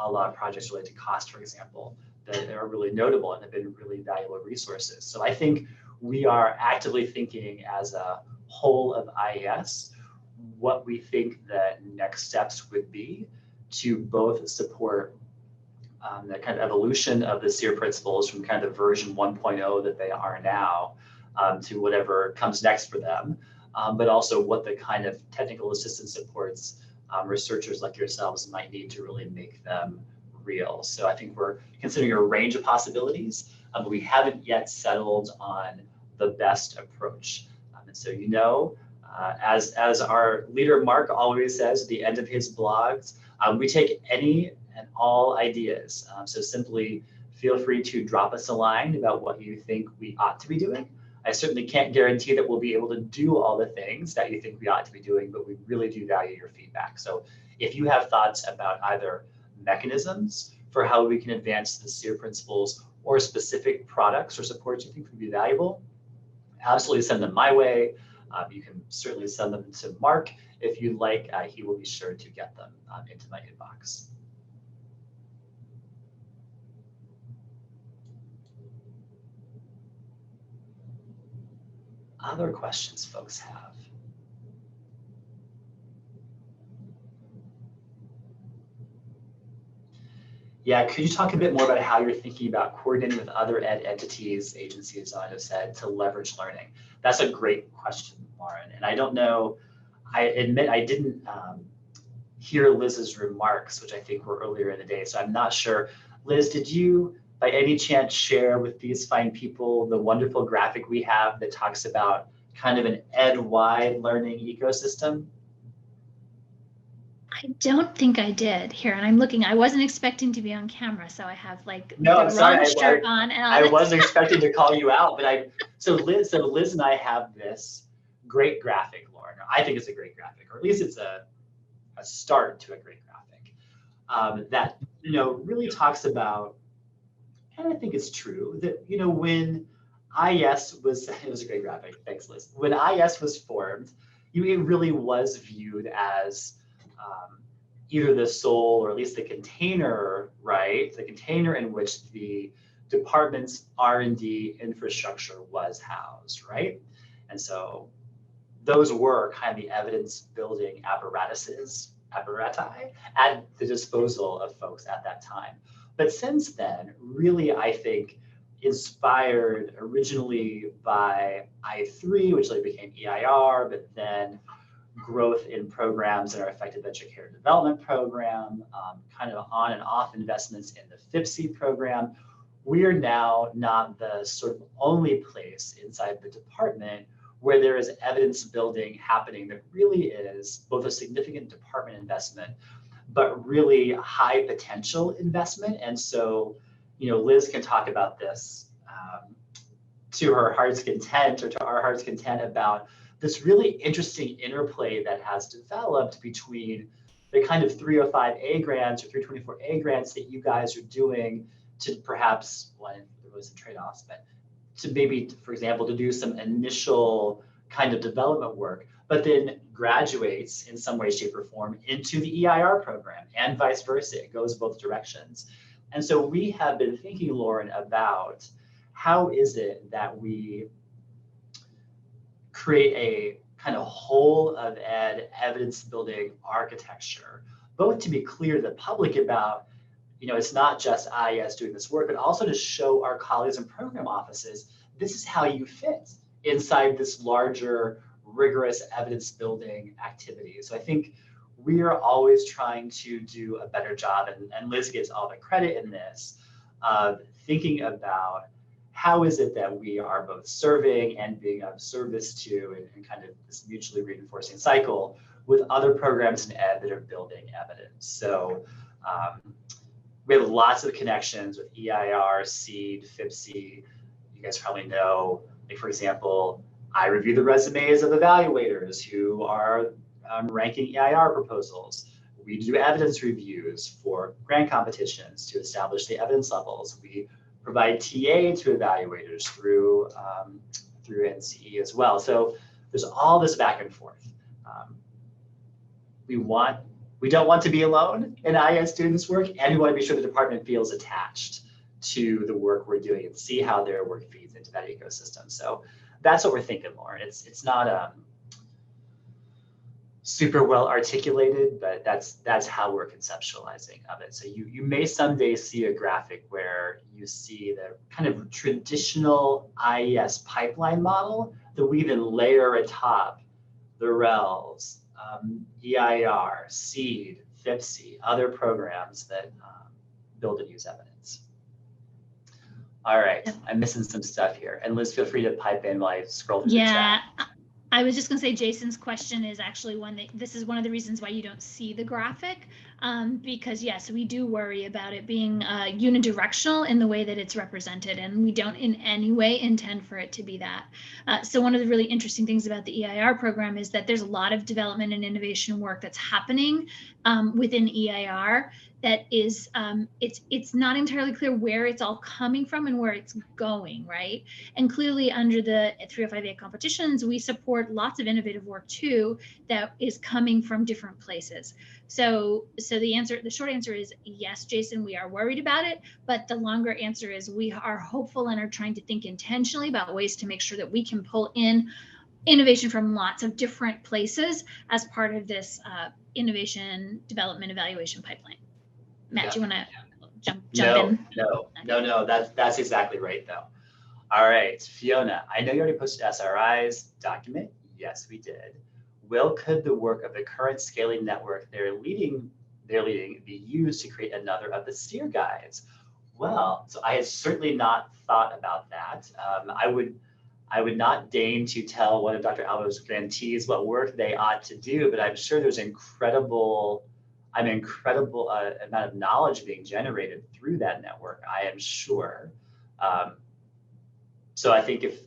a lot of projects related to cost, for example, that are really notable and have been really valuable resources. So I think we are actively thinking as a whole of IES what we think the next steps would be to both support the kind of evolution of the SEER principles from kind of version 1.0 that they are now to whatever comes next for them, but also what the kind of technical assistance supports researchers like yourselves might need to really make them real. So I think we're considering a range of possibilities, but we haven't yet settled on the best approach. And so, as our leader Mark always says at the end of his blogs, we take any and all ideas. So simply feel free to drop us a line about what you think we ought to be doing. I certainly can't guarantee that we'll be able to do all the things that you think we ought to be doing, but we really do value your feedback. So if you have thoughts about either mechanisms for how we can advance the SEER principles or specific products or supports you think would be valuable, absolutely send them my way. You can certainly send them to Mark if you'd like. He will be sure to get them into my inbox. Other questions folks have? Yeah, could you talk a bit more about how you're thinking about coordinating with other ed entities, agencies, as I have said, to leverage learning? That's a great question, Lauren. And I don't know, I admit I didn't hear Liz's remarks, which I think were earlier in the day. So I'm not sure. Liz, did you by any chance share with these fine people the wonderful graphic we have that talks about kind of an ed-wide learning ecosystem? I don't think I did. Here, and I'm looking. I wasn't expecting to be on camera, so I have like No, the I'm sorry. wrong shirt on. And I wasn't expecting to call you out, but so Liz and I have this great graphic, Lauren. I think it's a great graphic, or at least it's a start to a great graphic that really talks about, and I think it's true that when IS was, it was a great graphic. Thanks, Liz. When IS was formed, it really was viewed as either the sole or at least the container, right? The container in which the department's R&D infrastructure was housed, right? And so those were kind of the evidence building apparati at the disposal of folks at that time. But since then, really, I think, inspired originally by I3, which later became EIR, but then growth in programs in our effective educator development program, kind of on and off investments in the FIPSE program. We are now not the sort of only place inside the department where there is evidence building happening that really is both a significant department investment, but really high potential investment. And so, Liz can talk about this to her heart's content, or to our heart's content, about this really interesting interplay that has developed between the kind of 305A grants or 324A grants that you guys are doing to perhaps, well, there was some trade-offs, but to maybe, for example, to do some initial kind of development work, but then graduates in some way, shape, or form into the EIR program, and vice versa. It goes both directions. And so we have been thinking, Lauren, about how is it that we create a kind of whole of ed evidence building architecture, both to be clear to the public about, it's not just IES doing this work, but also to show our colleagues and program offices, this is how you fit inside this larger, rigorous evidence building activity. So I think we are always trying to do a better job, and Liz gets all the credit in this, of thinking about how is it that we are both serving and being of service to, and kind of this mutually reinforcing cycle with other programs in ed that are building evidence. So we have lots of connections with EIR, SEED, FIPSE. You guys probably know, like, for example, I review the resumes of evaluators who are ranking EIR proposals. We do evidence reviews for grant competitions to establish the evidence levels. We provide TA to evaluators through NCEE as well. So there's all this back and forth. We don't want to be alone in IES doing this work, and we want to be sure the department feels attached to the work we're doing and see how their work feeds into that ecosystem. So that's what we're thinking, Lauren. It's not super well articulated, but that's how we're conceptualizing of it. So you may someday see a graphic where you see the kind of traditional IES pipeline model that we then layer atop the RELs, EIR, SEED, FIPSE, other programs that build and use evidence. All right, I'm missing some stuff here. And Liz, feel free to pipe in while I scroll through the chat. I was just going to say Jason's question is actually one that this is one of the reasons why you don't see the graphic, because yes, we do worry about it being unidirectional in the way that it's represented, and we don't in any way intend for it to be that. So one of the really interesting things about the EIR program is that there's a lot of development and innovation work that's happening within EIR that is, it's not entirely clear where it's all coming from and where it's going, right? And clearly under the 305A competitions, we support lots of innovative work too that is coming from different places. So the short answer is yes, Jason, we are worried about it, but the longer answer is we are hopeful and are trying to think intentionally about ways to make sure that we can pull in innovation from lots of different places as part of this innovation development evaluation pipeline. Matt, do you want to jump in? No, that's exactly right though. All right, Fiona, I know you already posted SRI's document. Yes, we did. could the work of the current scaling network they're leading be used to create another of the SEER guides? Well, so I had certainly not thought about that. I would not deign to tell one of Dr. Albo's grantees what work they ought to do, but I'm sure there's an incredible amount of knowledge being generated through that network, I am sure. So I think if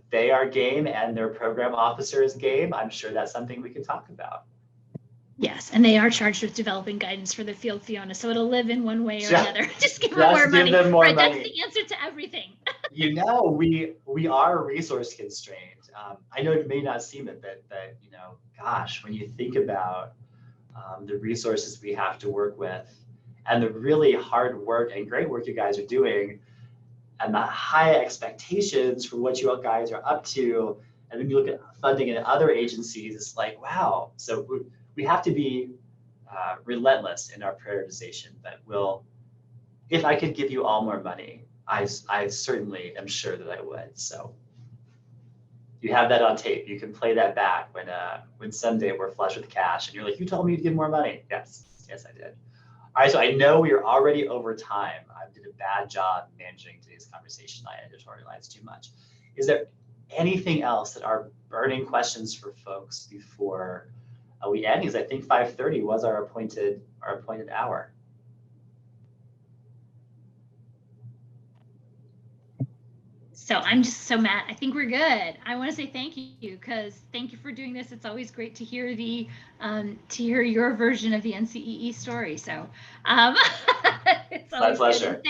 they are game and their program officer is game, I'm sure that's something we can talk about. Yes, and they are charged with developing guidance for the field, Fiona, so it'll live in one way or another. Just give them more money. Right, that's the answer to everything. You know, we are resource constrained. I know it may not seem it, but you know, gosh, when you think about the resources we have to work with and the really hard work and great work you guys are doing and the high expectations for what you guys are up to, and then you look at funding in other agencies, it's like, wow. So we have to be relentless in our prioritization, but if I could give you all more money, I certainly am sure that I would. So you have that on tape. You can play that back when someday we're flush with cash and you're like, you told me to give more money. Yes, I did. All right, so I know we are already over time. I did a bad job managing today's conversation. I editorialized too much. Is there anything else that are burning questions for folks before we end? Because I think 5:30 was our appointed hour. So Matt, I think we're good. I want to say thank you, because thank you for doing this. It's always great to hear your version of the NCEE story. So it's always my pleasure.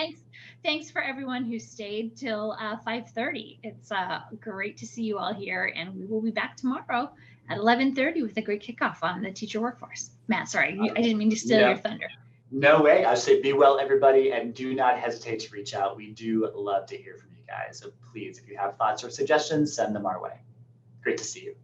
Thanks for everyone who stayed till 5:30. It's great to see you all here, and we will be back tomorrow at 11:30 with a great kickoff on the teacher workforce. Matt, sorry, I didn't mean to steal your thunder. No way. I say be well, everybody, and do not hesitate to reach out. We do love to hear from you guys. So please, if you have thoughts or suggestions, send them our way. Great to see you.